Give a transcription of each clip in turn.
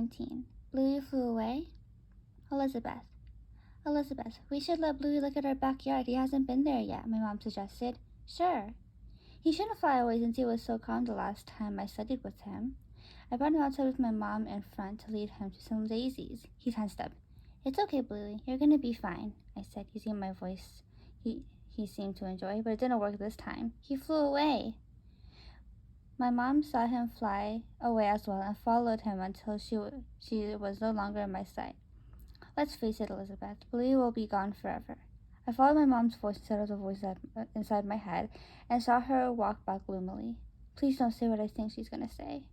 19. Bluey flew away? Elizabeth. Elizabeth, we should let Bluey look at our backyard. He hasn't been there yet, my mom suggested. Sure. He shouldn't fly away since he was so calm the last time I studied with him. I brought him outside with my mom in front to lead him to some daisies. He tensed up. It's okay, Bluey. You're gonna be fine, I said, using my voice he seemed to enjoy, but it didn't work this time. He flew away. My mom saw him fly away as well and followed him until she was no longer in my sight. Let's face it, Elizabeth, Bluey will be gone forever. I followed my mom's voice instead of the voice inside my head and saw her walk back gloomily. Please don't say what I think she's going to say.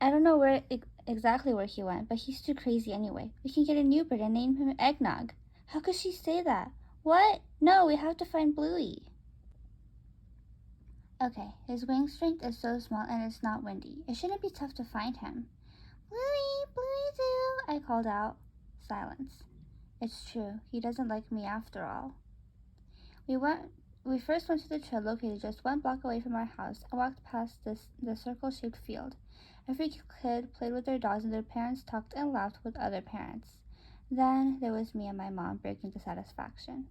I don't know exactly where he went, but he's too crazy anyway. We can get a new bird and name him Eggnog. How could she say that? What? No, we have to find Bluey. Okay, his wing strength is so small and it's not windy. It shouldn't be tough to find him. Bluey, Bluey-doo, I called out. Silence. It's true, he doesn't like me after all. We first went to the trail located just 1 block away from our house and walked past the circle-shaped field. Every kid played with their dogs and their parents talked and laughed with other parents. Then there was me and my mom breaking to satisfaction.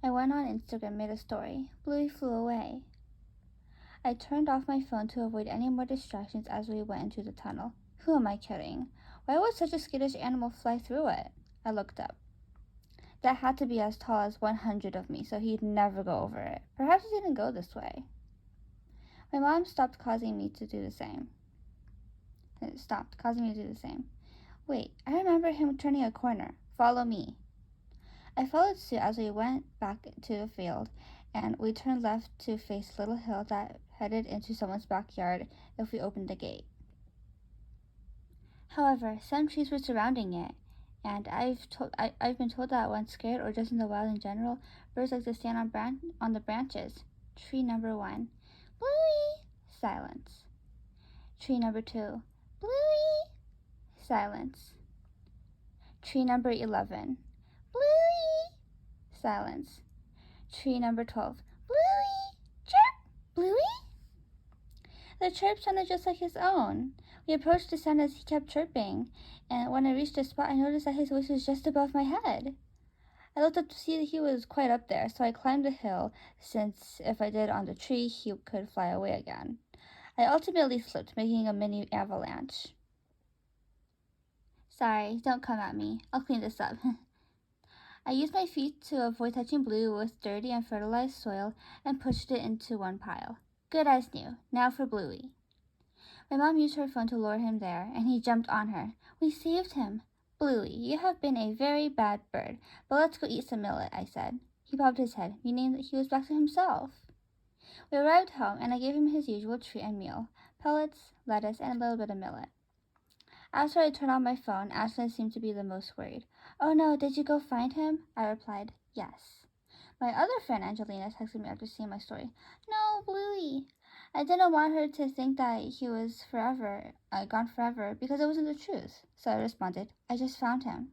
I went on Instagram and made a story. Bluey flew away. I turned off my phone to avoid any more distractions as we went into the tunnel. Who am I kidding? Why would such a skittish animal fly through it? I looked up. That had to be as tall as 100 of me, so he'd never go over it. Perhaps he didn't go this way. My mom stopped causing me to do the same. Wait, I remember him turning a corner. Follow me. I followed suit as we went back to the field, and we turned left to face a little hill that headed into someone's backyard if we opened the gate. However, some trees were surrounding it, and I've been told that when scared or just in the wild in general, birds like to stand on the branches. Tree number 1. Bluey! Silence. Tree number 2. Bluey! Silence. Tree number 11. Bluey! Silence. Tree number 12. Bluey! Chirp! Bluey? The chirp sounded just like his own. We approached the sound as he kept chirping, and when I reached the spot, I noticed that his voice was just above my head. I looked up to see that he was quite up there, so I climbed the hill, since if I did on the tree, he could fly away again. I ultimately slipped, making a mini avalanche. Sorry, don't come at me. I'll clean this up. I used my feet to avoid touching Blue with dirty and fertilized soil and pushed it into one pile. Good as new. Now for Bluey. My mom used her phone to lure him there, and he jumped on her. We saved him. Bluey, you have been a very bad bird, but let's go eat some millet, I said. He bobbed his head, meaning that he was back to himself. We arrived home, and I gave him his usual treat and meal, pellets, lettuce, and a little bit of millet. After I turned on my phone, Ashlyn seemed to be the most worried. Oh no, did you go find him? I replied, yes. My other friend, Angelina, texted me after seeing my story. No, Bluey. I didn't want her to think that he was gone forever, because it wasn't the truth. So I responded, I just found him.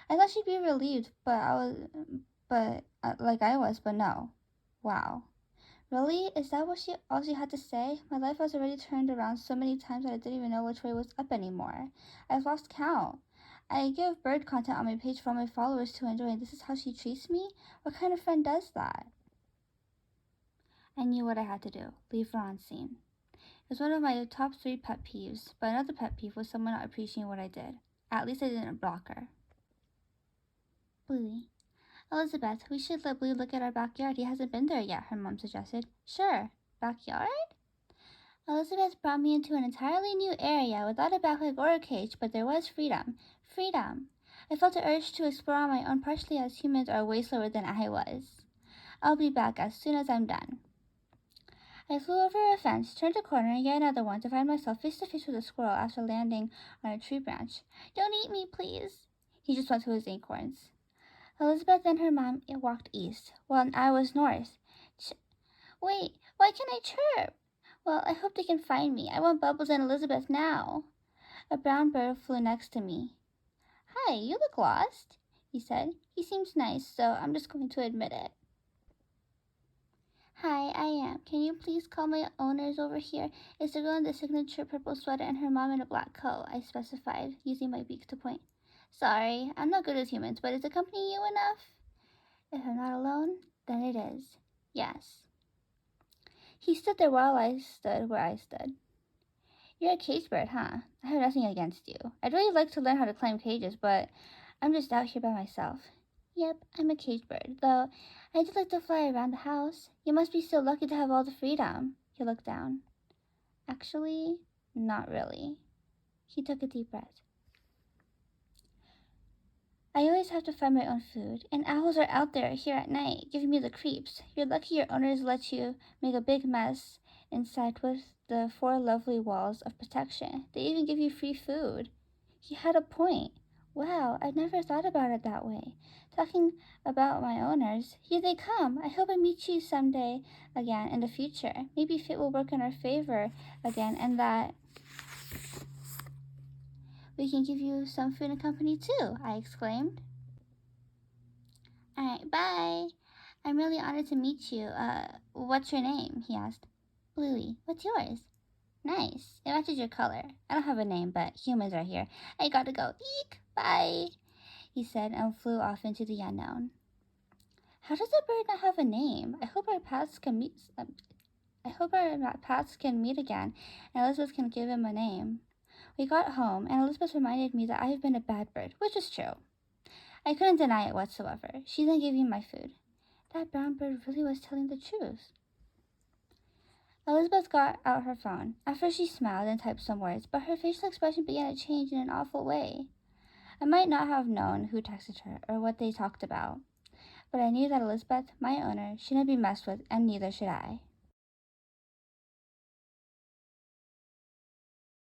I thought she'd be relieved, but no. Wow. Really? Is that all she had to say? My life was already turned around so many times that I didn't even know which way was up anymore. I've lost count. I give bird content on my page for all my followers to enjoy, and this is how she treats me? What kind of friend does that? I knew what I had to do. Leave her on scene. It was one of my top 3 pet peeves, but another pet peeve was someone not appreciating what I did. At least I didn't block her. Bluey. Elizabeth, we should let Bluey look at our backyard. He hasn't been there yet, her mom suggested. Sure. Backyard? Elizabeth brought me into an entirely new area without a backpack or a cage, but there was freedom. Freedom. I felt the urge to explore on my own, partially as humans are way slower than I was. I'll be back as soon as I'm done. I flew over a fence, turned a corner, and yet another one to find myself face to face with a squirrel after landing on a tree branch. Don't eat me, please. He just went to his acorns. Elizabeth and her mom walked east, while I was north. Wait, why can't I chirp? Well, I hope they can find me. I want Bubbles and Elizabeth now. A brown bird flew next to me. Hi, you look lost, he said. He seems nice, so I'm just going to admit it. Hi, I am. Can you please call my owners over here? It's the girl in the signature purple sweater and her mom in a black coat, I specified, using my beak to point. Sorry, I'm not good with humans, but is the company you enough? If I'm not alone, then it is. Yes. He stood there while I stood where I stood. You're a cage bird, huh? I have nothing against you. I'd really like to learn how to climb cages, but I'm just out here by myself. Yep, I'm a cage bird, though I do like to fly around the house. You must be so lucky to have all the freedom. He looked down. Actually, not really. He took a deep breath. I always have to find my own food, and owls are out there here at night, giving me the creeps. You're lucky your owners let you make a big mess inside with the 4 lovely walls of protection. They even give you free food. He had a point. Wow, I'd never thought about it that way. Talking about my owners, here they come. I hope I meet you someday again in the future. Maybe fate will work in our favor again, and that we can give you some food and company too, I exclaimed. Alright, bye. I'm really honored to meet you. What's your name? He asked. Bluey. What's yours? Nice. It matches your color. I don't have a name, but humans are here. I gotta go. Eek! Bye, he said and flew off into the unknown. How does a bird not have a name? I hope our paths can meet again, and Elizabeth can give him a name. We got home, and Elizabeth reminded me that I have been a bad bird, which is true. I couldn't deny it whatsoever. She then gave me my food. That brown bird really was telling the truth. Elizabeth got out her phone. At first she smiled and typed some words, but her facial expression began to change in an awful way. I might not have known who texted her or what they talked about, but I knew that Elizabeth, my owner, shouldn't be messed with, and neither should I.